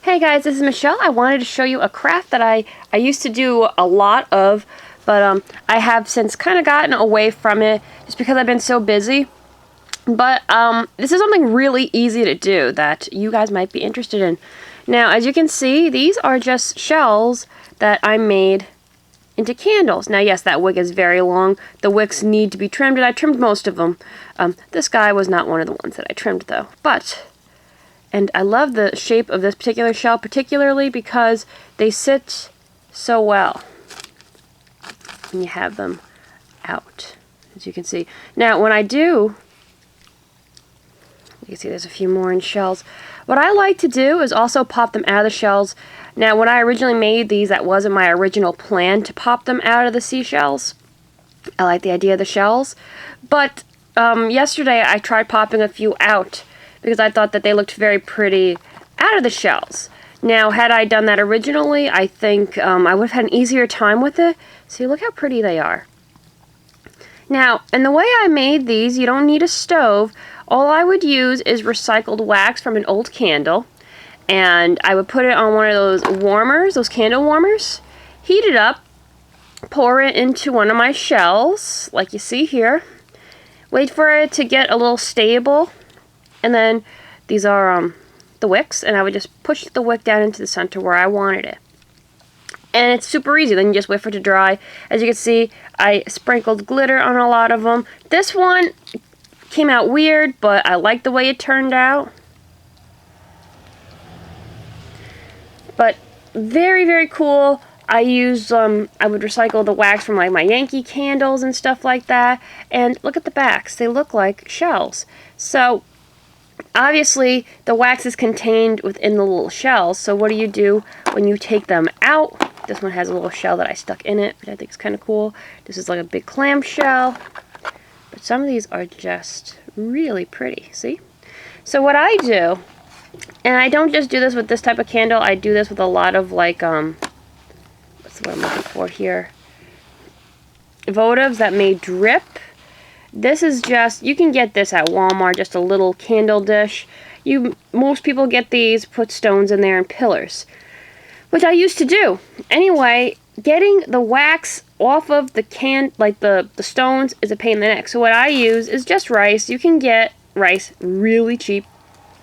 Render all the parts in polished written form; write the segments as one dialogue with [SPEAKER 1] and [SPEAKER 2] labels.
[SPEAKER 1] Hey guys, this is Michelle. I wanted to show you a craft that I used to do a lot of, but I have since kind of gotten away from it just because I've been so busy. But this is something really easy to do that you guys might be interested in. Now, as you can see, these are just shells that I made into candles. Now, yes, that wick is very long. The wicks need to be trimmed, and I trimmed most of them. This guy was not one of the ones that I trimmed, though. And I love the shape of this particular shell, particularly because they sit so well. And you have them out, as you can see. Now, when I do, you can see there's a few more in shells. What I like to do is also pop them out of the shells. Now, when I originally made these, that wasn't my original plan to pop them out of the seashells. I like the idea of the shells. But yesterday, I tried popping a few out because I thought that they looked very pretty out of the shells. Now, had I done that originally, I think I would have had an easier time with it. See, look how pretty they are. Now, and the way I made these, you don't need a stove. All I would use is recycled wax from an old candle, and I would put it on one of those warmers, those candle warmers, heat it up, pour it into one of my shells, like you see here, wait for it to get a little stable, and then these are the wicks, and I would just push the wick down into the center where I wanted it. And it's super easy. Then you just wait for it to dry. As you can see, I sprinkled glitter on a lot of them. This one came out weird, but I like the way it turned out. But very, very cool. I used, I would recycle the wax from like my Yankee candles and stuff like that. And look at the backs. They look like shells. So obviously, the wax is contained within the little shells, so what do you do when you take them out? This one has a little shell that I stuck in it, which I think is kind of cool. This is like a big clam shell, but some of these are just really pretty, see? So what I do, and I don't just do this with this type of candle, I do this with a lot of like, what's what I'm looking for here? Votives that may drip. This is just, you can get this at Walmart, just a little candle dish. Most people get these, put stones in there and pillars, which I used to do. Anyway, getting the wax off of the the stones is a pain in the neck. So what I use is just rice. You can get rice really cheap.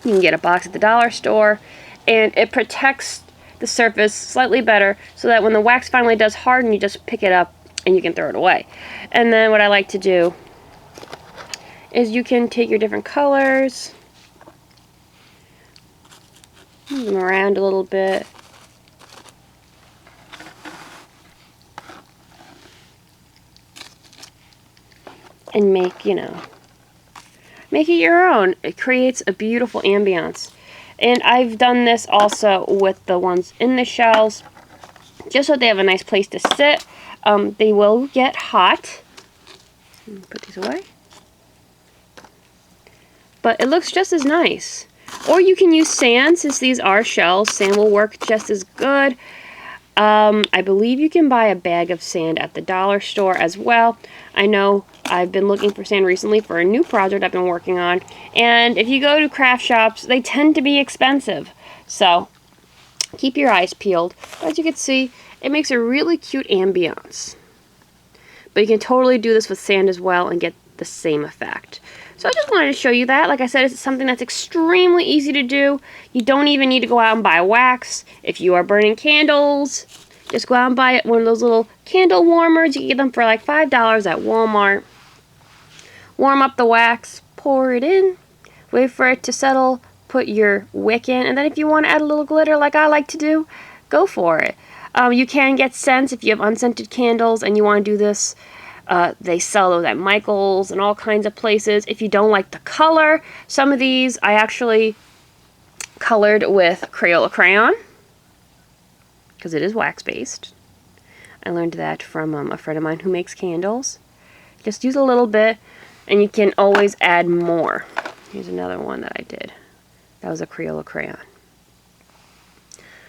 [SPEAKER 1] You can get a box at the dollar store, and it protects the surface slightly better so that when the wax finally does harden, you just pick it up and you can throw it away. And then what I like to do is you can take your different colors, move them around a little bit, and make, make it your own. It creates a beautiful ambiance. And I've done this also with the ones in the shells, just so they have a nice place to sit. They will get hot. Put these away. But it looks just as nice. Or you can use sand, since these are shells. Sand will work just as good. I believe you can buy a bag of sand at the dollar store as well. I know I've been looking for sand recently for a new project I've been working on. And if you go to craft shops, they tend to be expensive. So keep your eyes peeled. As you can see, it makes a really cute ambiance. But you can totally do this with sand as well and get the same effect. So I just wanted to show you that. Like I said, it's something that's extremely easy to do. You don't even need to go out and buy wax. If you are burning candles, just go out and buy one of those little candle warmers. You can get them for like $5 at Walmart. Warm up the wax, pour it in, wait for it to settle, put your wick in, and then if you want to add a little glitter like I like to do, go for it. You can get scents if you have unscented candles and you want to do this. They sell those at Michael's and all kinds of places. If you don't like the color, some of these I actually colored with Crayola crayon because it is wax-based. I learned that from a friend of mine who makes candles. Just use a little bit, and you can always add more. Here's another one that I did. That was a Crayola crayon.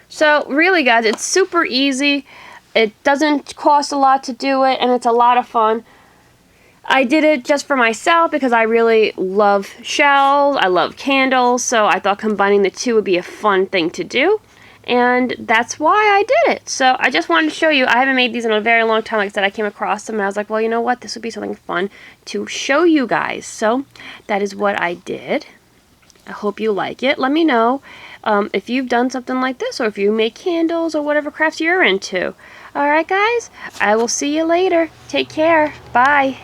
[SPEAKER 1] So really, guys, it's super easy. It doesn't cost a lot to do it, and it's a lot of fun. I did it just for myself because I really love shells, I love candles, so I thought combining the two would be a fun thing to do. and that's why I did it. So I just wanted to show you. I haven't made these in a very long time. Like I said, I came across them and I was like, well, you know what? This would be something fun to show you guys. So that is what I did. I hope you like it. Let me know if you've done something like this or if you make candles or whatever crafts you're into. Alright guys, I will see you later. Take care. Bye.